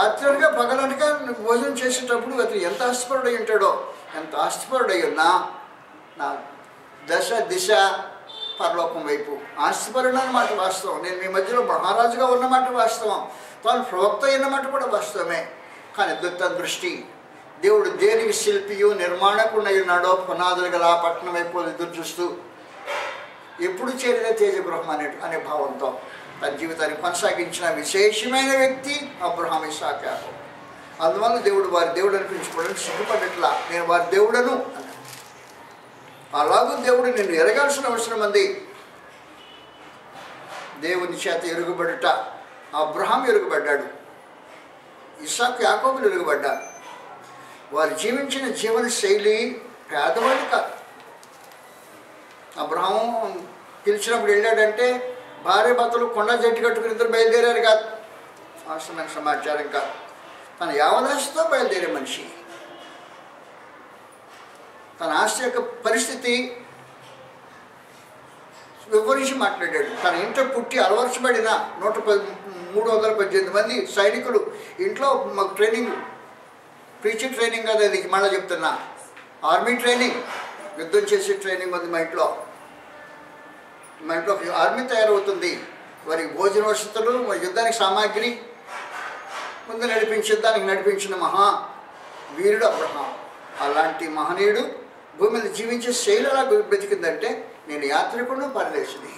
రాత్రిగా పగలనగా భోజనం చేసేటప్పుడు అతను ఎంత ఆస్తిపరుడై ఉంటాడో, ఎంత ఆస్తిపరుడై ఉన్నా నా దశ దిశ పరలోకం వైపు. ఆస్తిపరుడు అన్నమాట వాస్తవం. నేను మీ మధ్యలో మహారాజుగా ఉన్నమాట వాస్తవం, తాను ప్రవక్త అయినమాట కూడా వాస్తవమే. కానీ తన దృష్టి దేవుడు దేనికి శిల్పియు నిర్మాణకుండా ఉన్నాడో పునాదులు గల ఆ పట్టణం వైపు ఎదురు చూస్తూ ఎప్పుడు చేరిన తేజగృహం అనే భావంతో తన జీవితాన్ని కొనసాగించిన విశేషమైన వ్యక్తి అబ్రహాం, ఇస్సాకు, యాకోబు. అందువల్ల దేవుడు వారి దేవుడు అనిపించుకోవడానికి సిగ్గుపడట్లా. నేను వారి దేవుడను అన్నాడు. అలాగూ దేవుడు నిన్ను ఎరగాల్సిన అవసరం ఉంది. దేవుని చేత ఎరుగుబడుట. అబ్రహాం ఎరుగుబడ్డాడు, ఇస్సాకు, యాకోబులు ఎరుగుబడ్డారు. వారు జీవించిన జీవన శైలి పేదవాడు కాదు. అబ్రహాం పిలిచినప్పుడు వెళ్ళాడంటే భార్య భర్తలు కొండ జట్టు కట్టుకుని ఇద్దరు బయలుదేరారు కాదు, అవసరమైన సమాచారం కాదు. తన యావదాశతో బయలుదేరే మనిషి. తన ఆస్తి యొక్క పరిస్థితి వివరించి మాట్లాడాడు. తన ఇంట్లో పుట్టి అలవరచబడిన 318 మంది సైనికులు ఇంట్లో మాకు ట్రైనింగ్, ప్రీచింగ్ ట్రైనింగ్ కాదు అది, మళ్ళీ చెప్తున్నా, ఆర్మీ ట్రైనింగ్, యుద్ధం చేసే ట్రైనింగ్ ఉంది మా ఇంట్లో. మా ఇంట్లో ఆర్మీ తయారవుతుంది. వారికి భోజన వసతులు, యుద్ధానికి సామాగ్రి ముందు యుద్ధానికి నడిపించిన మహా వీరుడు అబ్రహాం. అలాంటి మహనీయుడు భూమి మీద జీవించే శైలి ఎలా బ్రతికిందంటే, నేను యాత్రికుడు, పరదేశిని.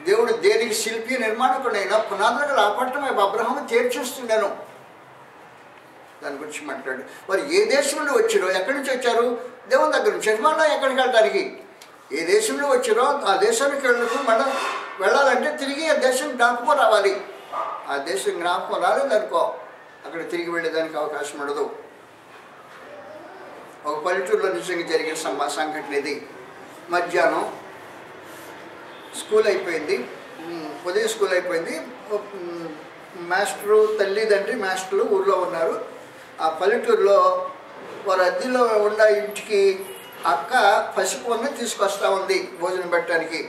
దేవుడు దేనికి శిల్పి నిర్మాణకుడైనా పునాదులుగా ఆపట్టం అబ్రహాం చేర్చేస్తున్నాను. దాని గురించి మాట్లాడు. వారు ఏ దేశం నుండి వచ్చారో, ఎక్కడి నుంచి వచ్చారు? దేవుని దగ్గర నుంచి. మళ్ళీ ఎక్కడికి వెళ్ళడానికి? ఏ దేశంలో వచ్చారో ఆ దేశానికి వెళ్ళాలంటే తిరిగి ఆ దేశం జ్ఞాపకం రావాలి. ఆ దేశం జ్ఞాపకం రాలేదనుకో అక్కడ తిరిగి వెళ్ళేదానికి అవకాశం ఉండదు. ఒక పల్లెటూరులో నిజంగా జరిగిన సంఘటన ఇది. మధ్యాహ్నం స్కూల్ అయిపోయింది, ఉదయం స్కూల్ అయిపోయింది. మాస్టరు, తల్లిదండ్రి మాస్టర్లు ఊళ్ళో ఉన్నారు. ఆ పల్లెటూరులో వారు అద్దెలో ఉన్న ఇంటికి అక్క పసిపోన్న తీసుకొస్తా ఉంది భోజనం పెట్టడానికి.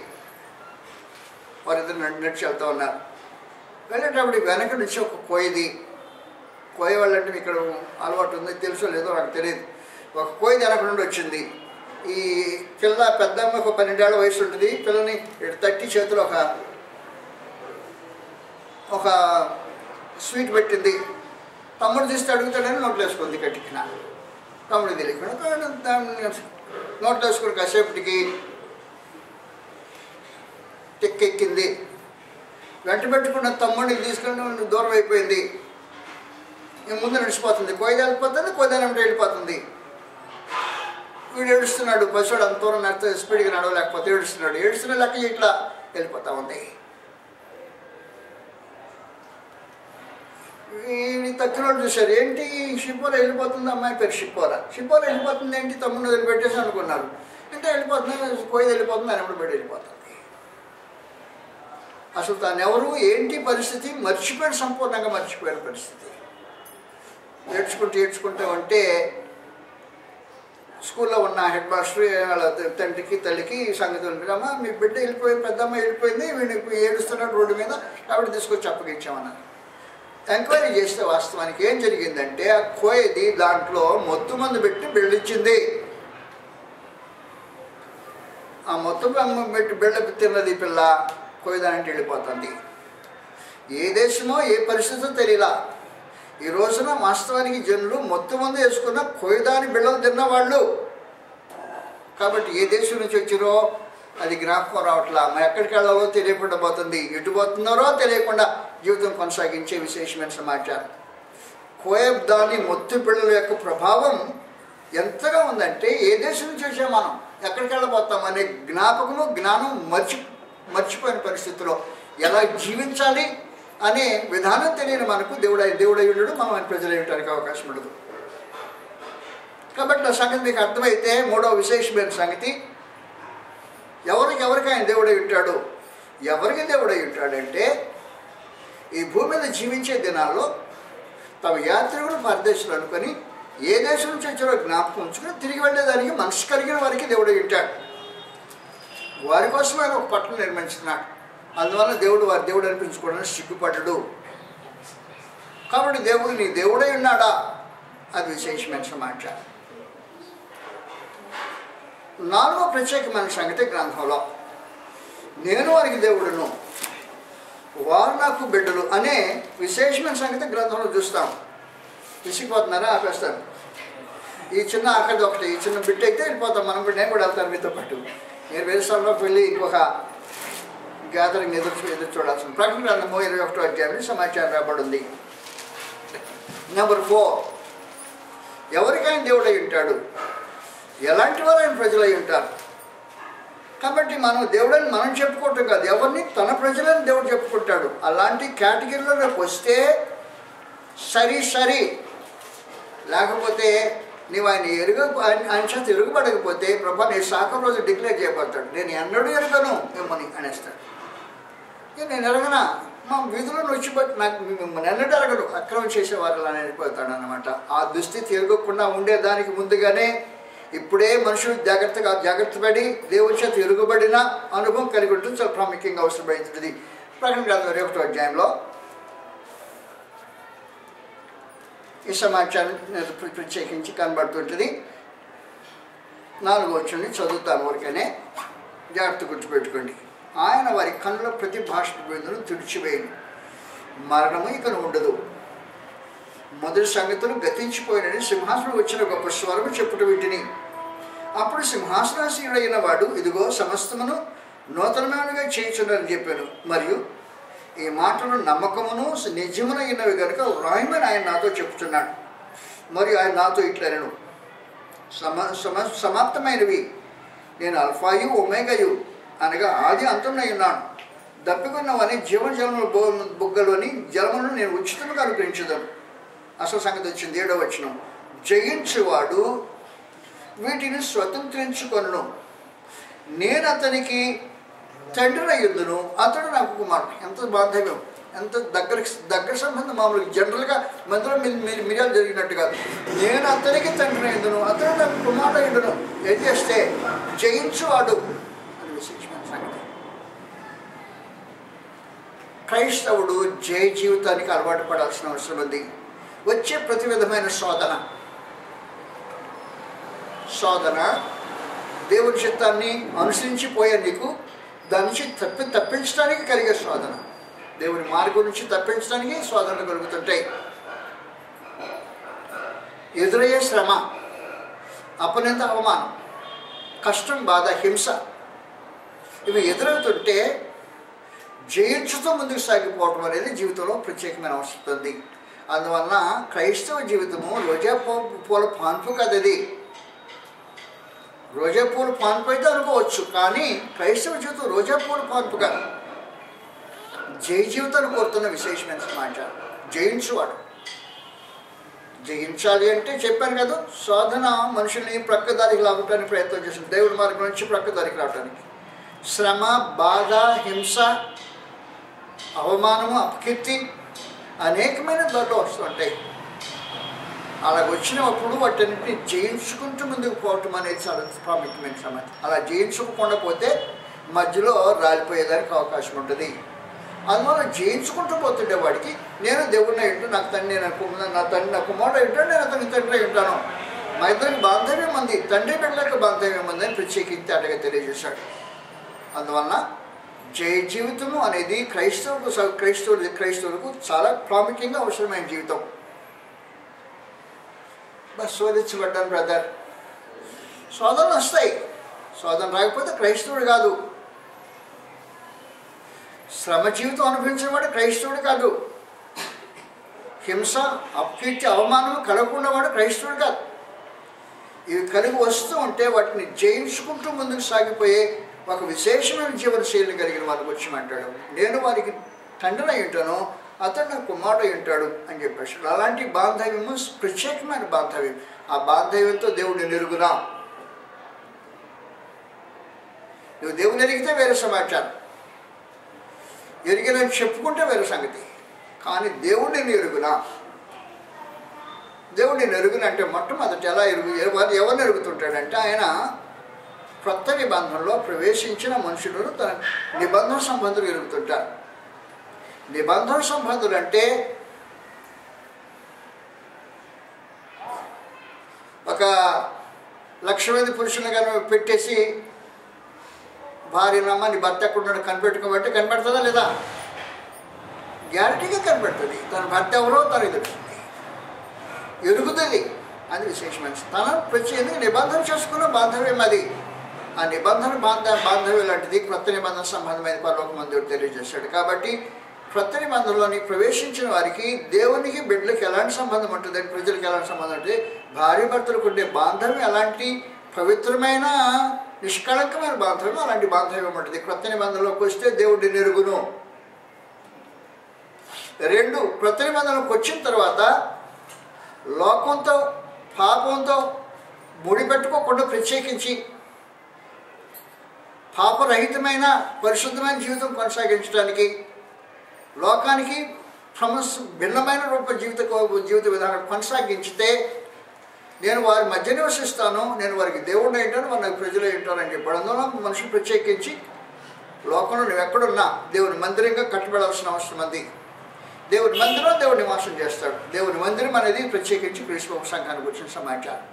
వారిద్దరు నడిచి వెళ్తూ ఉన్నారు. వెళ్ళేటప్పుడు వెనక నుంచి ఒక కోయిది, కోయ వాళ్ళంటే ఇక్కడ అలవాటు ఉంది, తెలుసో లేదో నాకు తెలియదు. ఒక కోయిది వెనక నుండి వచ్చింది. ఈ పిల్ల పెద్దమ్మ ఒక 12 ఏళ్ల వయసు ఉంటుంది. పిల్లని తట్టి చేతిలో ఒక స్వీట్ పెట్టింది. తమ్ముడు తీస్తే అడుగుతాడని నోట్లో వేసుకుంది కట్టికిన. తమ్ముడు తెలియకుండా నోట్లో వేసుకుని కాసేపటికి టెక్కెక్కింది. వెంట పెట్టుకున్న తమ్ముడిని తీసుకుని దూరం అయిపోయింది. ముందు నడిచిపోతుంది. కోయిద వెళ్ళిపోతుంది, కోయిదానంటే వెళ్ళిపోతుంది. వీడు ఏడుస్తున్నాడు. పసివాడు అంత దూరం నడితే స్పీడ్గా నడవలేకపోతే ఏడుస్తున్నాడు. ఏడుస్తున్న లెక్క ఇట్లా వెళ్ళిపోతా ఉంది. వీడి తక్కిన వాళ్ళు చూశారు. ఏంటి షిపోరా వెళ్ళిపోతుంది, అమ్మాయి పేరు షిపోరా. షిపోరా వెళ్ళిపోతుంది ఏంటి, తమ్ముడు వదిలిపెట్టేసి అనుకున్నారు. అంటే వెళ్ళిపోతుంది, కోయిద వెళ్ళిపోతుంది, ఆయన కూడా బయట వెళ్ళిపోతుంది. అసలు తాను ఎవరు ఏంటి పరిస్థితి మర్చిపోయాడు, సంపూర్ణంగా మర్చిపోయిన పరిస్థితి. ఏడ్చుకుంటూ ఉంటే స్కూల్లో ఉన్న హెడ్ మాస్టర్ వాళ్ళ తండ్రికి తల్లికి సంగతి అమ్మా మీ బిడ్డ వెళ్ళిపోయింది, పెద్దమ్మ వెళ్ళిపోయింది, వీడికి ఏడుస్తున్నాడు రోడ్డు మీద, కాబట్టి తీసుకొచ్చి అప్పగించామన్నారు. ఎంక్వైరీ చేస్తే వాస్తవానికి ఏం జరిగిందంటే ఆ కోయది దాంట్లో మొత్తు మందు పెట్టి బిళ్ళిచ్చింది. ఆ మొత్తం పెట్టి బిళ్ళ తిన్నది పిల్ల కోయదానంటే వెళ్ళిపోతుంది. ఏ దేశమో ఏ పరిస్థితో తెలియలా. ఈ రోజున వాస్తవానికి జనులు మొత్తం మంది వేసుకున్న కోయదాని బిళ్ళలు తిన్నవాళ్ళు. కాబట్టి ఏ దేశం నుంచి వచ్చారో అది జ్ఞాపకం రావట్లా. మరి ఎక్కడికి వెళ్ళాలో తెలియకుండా పోతుంది. ఎటు పోతున్నారో తెలియకుండా జీవితం కొనసాగించే విశేషమైన సమాచారం. కోయబ్ దాని మొత్తు పిల్లల యొక్క ప్రభావం ఎంతగా ఉందంటే ఏ దేశం నుంచి వచ్చాం మనం, ఎక్కడికి వెళ్ళబోతాం అనే జ్ఞాపకము జ్ఞానం మర్చిపోయిన పరిస్థితిలో ఎలా జీవించాలి అనే విధానం తెలియని మనకు దేవుడై ఉండడు, మనం ఆయన ప్రజలు ఇవ్వడానికి అవకాశం ఉండదు. కాబట్టి ఆ సంగతి మీకు అర్థమైతే మూడవ విశేషమైన సంగతి, ఎవరికి ఆయన దేవుడై ఉంటాడు. ఎవరికి దేవుడై ఉంటాడంటే ఈ భూమి మీద జీవించే దినాల్లో తమ యాత్రికులు పరదేశులు అనుకొని ఏ దేశం నుంచి వచ్చారో జ్ఞాపకం ఉంచుకొని తిరిగి వెళ్ళేదానికి మనసు కలిగిన వారికి దేవుడై ఉంటాడు. వారి కోసం ఆయన ఒక పట్టణం నిర్మించుకున్నాడు. అందువల్ల వారి దేవుడు అనిపించుకోవడానికి సిగ్గుపడ్డాడు. కాబట్టి దేవుడు నీ దేవుడై ఉన్నాడా, అది విశేషమైన సమాచారం. 4వ ప్రత్యేకమైన సంగతి గ్రంథంలో నేను వారికి దేవుడును వారు నాకు బిడ్డలు అనే విశేషమైన సంగతి గ్రంథంలో చూస్తాం. విసిగిపోతున్నారా? ఆపేస్తాను. ఈ చిన్న ఆఖరిది ఒకటి, ఈ చిన్న బిడ్డ అయితే వెళ్ళిపోతాం మనం కూడా. నేను కూడా వెళ్తాను మీతో పాటు. మీరు వేరే స్థలంలోకి వెళ్ళి ఇంకొక గ్యాదరింగ్ ఎదురు చూడాల్సింది. ప్రకటన గ్రంథము 21వ అధ్యాయంలో సమాచారం రాబడి ఉంది. నెంబర్ 4, ఎవరికైనా దేవుడై ఉంటాడు, ఎలాంటి వారు ఆయన ప్రజలై ఉంటారు. కాబట్టి మనం దేవుడని మనం చెప్పుకోవటం కాదు, ఎవరిని తన ప్రజలని దేవుడు చెప్పుకుంటాడు. అలాంటి కేటగిరీలోకి వస్తే సరి, లేకపోతే నీవు ఆయన ఆయన చేత ఎరుగుపడకపోతే ప్రభా నేను శాఖం రోజు డిక్లేర్ చేయబడతాడు, నేను ఎన్నడూ ఎరగను మిమ్మల్ని అనేస్తాడు. నేను ఎరగనా, మా వీధిలో వచ్చిపోతే నాకు మిమ్మల్ని ఎన్నడూ ఎరగను, అక్రమం చేసేవారు అని వెళ్ళిపోతాడు అన్నమాట. ఆ దుస్థితి ఎరగకుండా ఉండేదానికి ముందుగానే ఇప్పుడే మనుషులు జాగ్రత్త పడి దేవుని చేత ఎరుగుబడిన అనుభవం కలిగి ఉంటుంది. చాలా ప్రాముఖ్యంగా అవసరమవుతుంది. ప్రకటన గ్రంథం 21వ అధ్యాయంలో ఈ సమాచారం ప్రత్యేకించి కనబడుతుంటుంది. 4వ వచనం చదువుతాను ఊరికనే, జాగ్రత్త గుర్తుపెట్టుకోండి. ఆయన వారి కన్నుల ప్రతి భాష బిందును తుడిచివేయను, మరణము ఇక ఉండదు. మొదటి సంగతులు గతించిపోయినని సింహాసనం వచ్చిన గొప్ప స్వరము చెప్పుట వీటిని. అప్పుడు సింహాసనాసీనుడైన వాడు, ఇదిగో సమస్తమును నూతనమైనగా చేయించున్నారని చెప్పాను, మరియు ఈ మాటలు నమ్మకమును నిజమునైనవి కనుక వ్రాయమని ఆయన నాతో చెప్తున్నాడు. మరియు ఆయన నాతో ఇట్లనెను, సమాప్తమైనవి, నేను అల్ఫాయు ఒమేగయు అనగా ఆది అంతమై ఉన్నాను. దప్పికొన్నవని జీవజలముల బుగ్గలోని జలములను నేను ఉచితంగా అనుగ్రహించదను. అసలు సంగతి వచ్చింది. 7వ వచనం, జయించువాడు వీటిని స్వతంత్రించుకొనును, నేను అతనికి తండ్రి అయ్యుందును, అతడు నాకు కుమారుడు. ఎంత బాంధవ్యం, ఎంత దగ్గర సంబంధం. మామూలుగా జనరల్గా మధ్యలో మిర్యాలు జరిగినట్టు కాదు. నేను అతనికి తండ్రి అయ్యుందును, అతడు నాకు కుమారుడు అయ్యుండును. ఏం చేస్తే జయించువాడు అని విశేషమైన సంగతి. క్రైస్తవుడు జయ జీవితానికి అలవాటు పడాల్సిన అవసరం ఉంది. వచ్చే ప్రతి విధమైన శోధన దేవుని చిత్తాన్ని అనుసరించిపోయే నీకు దాని నుంచి తప్పించడానికి కలిగే శోధన, దేవుని మార్గం నుంచి తప్పించడానికి శోధనలు కలుగుతుంటాయి. ఎదురయ్యే శ్రమ, అపనింద, అవమానం, కష్టం, బాధ, హింస ఇవి ఎదురవుతుంటే జయించుతో ముందుకు సాగిపోవటం అనేది జీవితంలో ప్రత్యేకమైన అవసరం ఉంది. అందువలన క్రైస్తవ జీవితము రోజా పూల పాన్పు కదది. రోజా పూల పాన్పు అయితే అనుకోవచ్చు, కానీ క్రైస్తవ జీవితం రోజా పూల పాన్పు కాదు. జయ జీవితాన్ని కోరుతున్న విశేషమైన సమాచారం. జయించువాడు. జయించాలి అంటే చెప్పాను కదా, శోధన మనుషుల్ని ప్రక్కదారికి లాగటానికి ప్రయత్నం చేస్తుంది, దేవుడి మార్గం నుంచి ప్రక్కదారికి రావడానికి. శ్రమ, బాధ, హింస, అవమానము, అపకీర్తి అనేకమైన దాంట్లో వస్తుంటాయి. అలా వచ్చినప్పుడు వాటిని జయించుకుంటూ ముందుకు పోవటం అనేది చాలా ప్రాముఖ్యమైన సమస్య. అలా జయించుకోకుండా పోతే మధ్యలో రాలిపోయేదానికి అవకాశం ఉంటుంది. అందువల్ల జయించుకుంటూ పోతుండే వాడికి నేను దేవుడిని ఏంటో, నాకు తండ్రి, నా తండ్రి నా కుమారుడు ఏంటో, నేను అతనికి తండ్రి ఉంటాను. మా ఇద్దరికి బాంధవ్యం ఉంది, తండ్రి బిడ్డలకు బాంధవ్యం ఉందని ప్రత్యేకించి అటగా తెలియజేశాడు. అందువలన జయ జీవితము అనేది క్రైస్తవులకు చాలా ప్రాముఖ్యంగా అవసరమైన జీవితం. బస్ శోధించబడ్డాను బ్రదర్, శోధనలు వస్తాయి. శోధన రాకపోతే క్రైస్తవుడు కాదు. శ్రమ జీవితం అనుభవించిన వాడు క్రైస్తవుడు కాదు. హింస, అపకీర్తి, అవమానం కలగకుండా వాడు క్రైస్తవుడు కాదు. ఇవి కలిగి వస్తూ ఉంటే వాటిని జయించుకుంటూ ముందుకు సాగిపోయే ఒక విశేషమైన జీవన శైలిని కలిగిన వారికి వచ్చి నేను వారికి తండ్రి అయి ఉంటాను, అతడు నాకు కుమారుడు అయి ఉంటాడు అని చెప్పేసి. అలాంటి బాంధవ్యము ప్రత్యేకమైన బాంధవ్యం. ఆ బాంధవ్యంతో దేవుడిని ఎరుగునా. నువ్వు దేవుని ఎరిగితే వేరే సమాచారం, ఎరిగినని చెప్పుకుంటే వేరే సంగతి. కానీ దేవుడిని ఎరుగునా, దేవుడిని ఎరుగునంటే మొట్టమొదటి ఎలా ఎవరిని ఎరుగుతుంటాడంటే ఆయన కొత్త నిబంధనలో ప్రవేశించిన మనుషులను తన నిబంధన సంబంధులు ఎరుగుతుంటారు. నిబంధన సంబంధులు అంటే ఒక 1,00,000 మంది పురుషులను కానీ పెట్టేసి భార్యనమ్మ నీ భర్త ఎక్కడున్నాడు కనిపెట్టుకోబట్టి కనపడుతుందా లేదా? గ్యారంటీగా కనపడుతుంది. తన భర్త ఎవరో తనకు తెలుస్తుంది, ఎరుగుతుంది. అది విశేషమైన తన ప్రత్యేకంగా నిబంధన చేసుకున్న బాంధవ్యం అది. ఆ నిబంధన బాంధవ్యం లాంటిది క్రొత్త నిబంధన సంబంధమైన పరలోకమందుడు తెలియజేశాడు. కాబట్టి క్రొత్త నిబంధనలోని ప్రవేశించిన వారికి దేవునికి బిడ్డలకు ఎలాంటి సంబంధం ఉంటుంది, ప్రజలకు ఎలాంటి సంబంధం ఉంటుంది, భార్య భర్తలకు ఉండే బాంధవ్యం ఎలాంటి పవిత్రమైన నిష్కళంకమైన బాంధవ్యం, అలాంటి బాంధవ్యం ఉంటుంది. క్రొత్త నిబంధనలోకి వస్తే దేవుడిని ఎరుగును. 2, క్రొత్త నిబంధనలోకి వచ్చిన తర్వాత లోకంతో పాపంతో ముడిపెట్టుకోకుండా ప్రత్యేకించి పాపరహితమైన పరిశుద్ధమైన జీవితం కొనసాగించడానికి లోకానికి భిన్నమైన జీవిత విధానం కొనసాగించితే నేను వారి మధ్య నివసిస్తాను, నేను వారికి దేవుడిని ఏంటాను, వారు నాకు ప్రజలు ఏంటానని చెప్పాడు. అందువల్ల మనుషులు ప్రత్యేకించి లోకంలో నువ్వు ఎక్కడున్నా దేవుని మందిరంగా కట్టబడాల్సిన అవసరం ఉంది. దేవుని మందిరం దేవుడు నివాసం చేస్తాడు. దేవుని మందిరం అనేది ప్రత్యేకించి క్రీస్తు సంఘానికి వచ్చిన సమాచారం.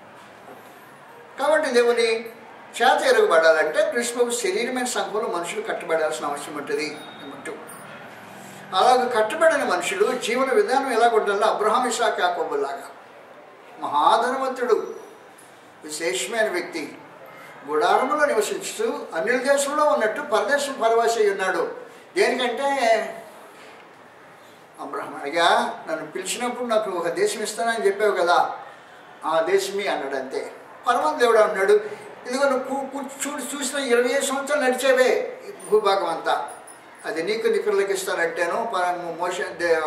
కాబట్టి దేవుని చేత ఎరగబడాలంటే క్రీస్తు శరీరమైన సంఘంలో మనుషులు కట్టబడాల్సిన అవసరం ఉంటుంది. అలాగ కట్టబడిన మనుషులు జీవన విధానం ఎలా ఉండాలో అబ్రహాం ఇస్సాకు యాకోబులాగా మహాధనవంతుడు, విశేషమైన వ్యక్తి, గుడారములో నివసించుతూ అన్యుల దేశంలో ఉన్నట్టు పరదేశం పరవాసి ఉన్నాడు. దేనికంటే అబ్రహాం అడిగా నన్ను పిలిచినప్పుడు నాకు ఒక దేశం ఇస్తానని చెప్పావు కదా, ఆ దేశమే అన్నాడు. అంతే. పరమ దేవుడు అన్నాడు, ఇదిగో నువ్వు చూసిన 25 సంవత్సరాలు నడిచేవే భూభాగం అంతా, అది నీకు నికర్లకి ఇస్తానంటేను.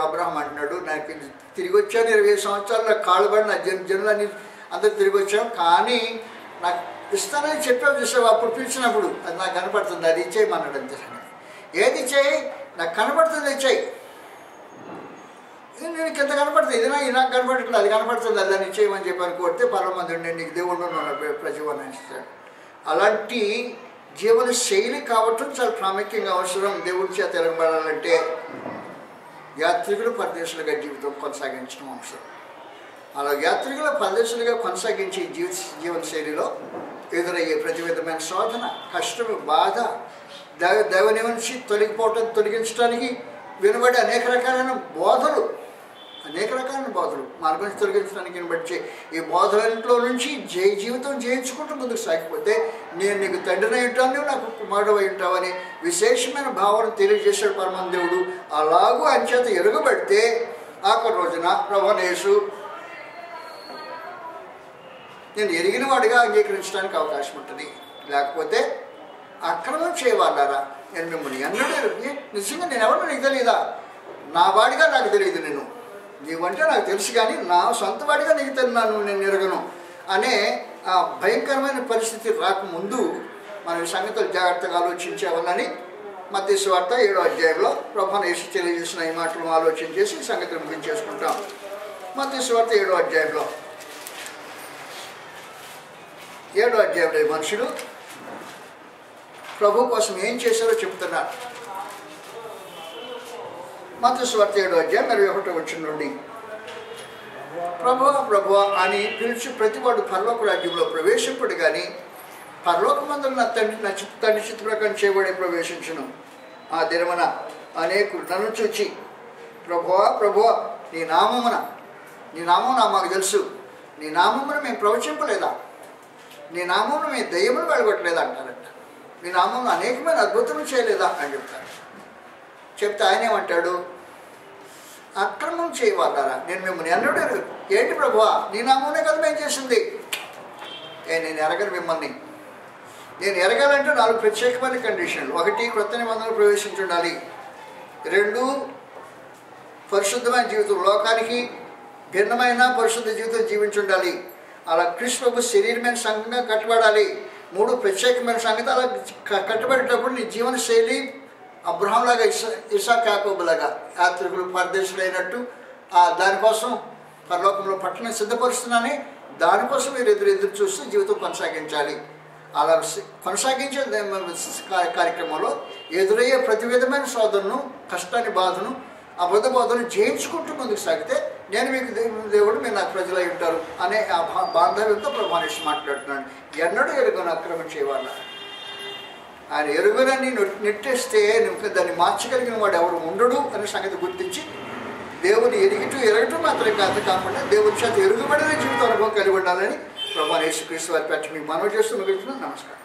అబ్రహాం అంటున్నాడు, నాకు తిరిగి వచ్చాను 25 సంవత్సరాలు కాళ్ళు పడి నా జనులని అందరూ తిరిగి వచ్చాను, కానీ నాకు ఇస్తానని చెప్పావు చూసావు అప్పుడు పిలిచినప్పుడు, అది నాకు కనపడుతుంది, అది ఇచ్చేయమన్నాడు. అంతే. ఏది ఇచ్చేయి? నాకు కనపడుతుంది ఇచ్చేయి. నేను కింద కనపడుతుంది, ఇది నాకు కనపడట్లేదు, అది కనపడుతుంది, అది దాన్ని ఇచ్చేయమని చెప్పని కోరితే పరమందుడు నేను నీకు దేవుడు ప్రజీవని ఇస్తాడు. అలాంటి జీవన శైలి కావటం చాలా ప్రాముఖ్యంగా అవసరం. దేవుడి చేత ఎరగబడాలంటే యాత్రికులు పరదేశులుగా జీవితం కొనసాగించడం అవసరం. అలా యాత్రికులు పరదేశులుగా కొనసాగించే జీవన శైలిలో ఎదురయ్యే ప్రతి విధమైన శోధన, కష్టము, బాధ, దైవని నుంచి తొలగించడానికి వినబడే అనేక రకాలైన బోధలు మార్గం నుంచి తొలగించడానికి వినబడిచే ఈ బోధలన్నింటిలో నుంచి జీవితం జయించుకుంటూ ముందుకు సాగిపోతే నేను నీకు తండ్రిని ఉంటాను, నాకు కుమారుడు ఉంటావని విశేషమైన భావన తెలియజేశాడు పరమదేవుడు. అలాగూ అంచేత ఎరుగబడితే ఆఖరి రోజున ప్రభువైన యేసు నేను ఎరిగిన వాడిగా అంగీకరించడానికి అవకాశం ఉంటుంది. లేకపోతే అక్రమం చేయవాళ్ళారా నేను మిమ్మల్ని ఎన్నడూ నిజంగా నేను ఎవరినో నీకు తెలియదా, నా వాడిగా నాకు తెలియదు, నేను నీవంటే నాకు తెలుసు కానీ నా సొంత వాడిగా నీకు తెలియను, నేను ఎరగను అనే ఆ భయంకరమైన పరిస్థితి రాకముందు మనం ఈ సంగతులు జాగ్రత్తగా ఆలోచించేవాళ్ళని మత్తయి సువార్త 7వ అధ్యాయంలో ప్రభువైన యేసు తెలియజేసిన ఈ మాటలను ఆలోచన చేసి ఈ సంగతిని ముగించేసుకుంటాం. మత్తయి సువార్త 7వ అధ్యాయంలో 7వ అధ్యాయంలో మనుషులు ప్రభు కోసం ఏం చేశారో చెప్తున్నారు. మత్తయి సువార్త 7వ అధ్యాయం 21వ వచనం నుండి ప్రభువా ప్రభువా అని పిలిచి ప్రతివాడు పరలోక రాజ్యంలో ప్రవేశింపడు కానీ పరలోకమందున నా తండ్రి చిత్త ప్రకారం చేయబడి ప్రవేశించును. ఆ దినమున అనేకులు నన్ను చూచి ప్రభువా ప్రభువా నీ నామం మాకు తెలుసు, నీ నామమును మేము ప్రవచింపలేదా, నీ నామమును మేము దయ్యమును వెళ్ళగొట్టలేదా అంటారంట. నీ నామంలో అనేకమైన అద్భుతములు చేయలేదా అని చెప్తారు. చెప్తే ఆయన ఏమంటాడు, అక్రమం చేయవాళ్ళారా నేను మిమ్మల్ని ఎన్నడూ ఎరగను. ఏంటి ప్రభువా నీ నామంలో కదా మేము చేసింది, నేను ఎరగను మిమ్మల్ని. నేను ఎరగాలంటే 4 ప్రత్యేకమైన కండిషన్లు. 1 క్రొత్త నిబంధనలు ప్రవేశించి ఉండాలి. 2 పరిశుద్ధమైన జీవితం, లోకానికి భిన్నమైన పరిశుద్ధ జీవితం జీవించి ఉండాలి. అలా క్రీస్తు ప్రభు శరీరమైన సంఘంగా కట్టబడాలి. 3 ప్రత్యేకమైన సంగతి. అలా కట్టబడేటప్పుడు నీ జీవన శైలి అబ్రహాంలాగా ఇస్సాకు యాకోబులాగా యాత్రికులు పరదేశులు అయినట్టు దానికోసం పరలోకంలో పట్టణం సిద్ధపరుస్తున్నానని దానికోసం మీరు ఎదురు చూస్తూ జీవితం కొనసాగించాలి. అలా కొనసాగించే కార్యక్రమంలో ఎదురయ్యే ప్రతి విధమైన శోధనను, కష్టాన్ని, బాధను ఆ బుద్ధ బోధను జయించుకుంటూ ముందుకు సాగితే నేను మీకు దేవుడు, మీరు నాకు ప్రజలై ఉంటారు అనే ఆ బాంధవ్యంతో ప్రభానేసి మాట్లాడుతున్నాడు. ఎన్నడూ ఎరుగను అక్రమం చేయవాళ్ళ, ఆయన ఎరుగనని నెట్టేస్తే నువ్వు దాన్ని మార్చగలిగిన వాడు ఎవరు ఉండడు అనే సంగతి గుర్తించి దేవుని ఎరగటం మాత్రమే కాకుండా దేవుని చేత ఎరుగుబడిన జీవిత అనుభవం కలిగి ఉండాలని ప్రభానేసి క్రీస్తు వారి పేట మీకు మనవి చేస్తూ ముగిస్తున్నాను. నమస్కారం.